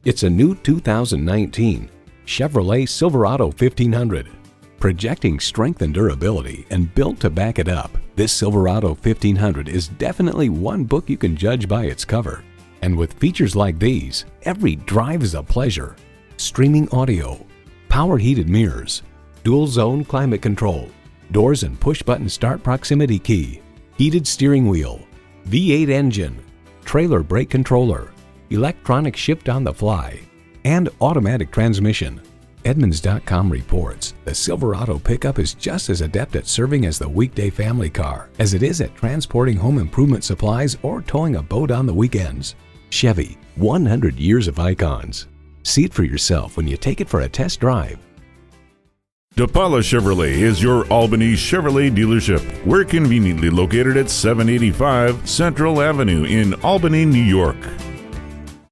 It's a new 2019 Chevrolet Silverado 1500. Projecting strength and durability and built to back it up, this Silverado 1500 is definitely one book you can judge by its cover. And with features like these, every drive is a pleasure. Streaming audio, power heated mirrors, dual zone climate control, doors and push button start proximity key, heated steering wheel, V8 engine, trailer brake controller, electronic shift on the fly, and automatic transmission. Edmunds.com reports the Silverado pickup is just as adept at serving as the weekday family car as it is at transporting home improvement supplies or towing a boat on the weekends. Chevy, 100 years of icons. See it for yourself when you take it for a test drive. DePaula Chevrolet is your Albany Chevrolet dealership. We're conveniently located at 785 Central Avenue in Albany, New York.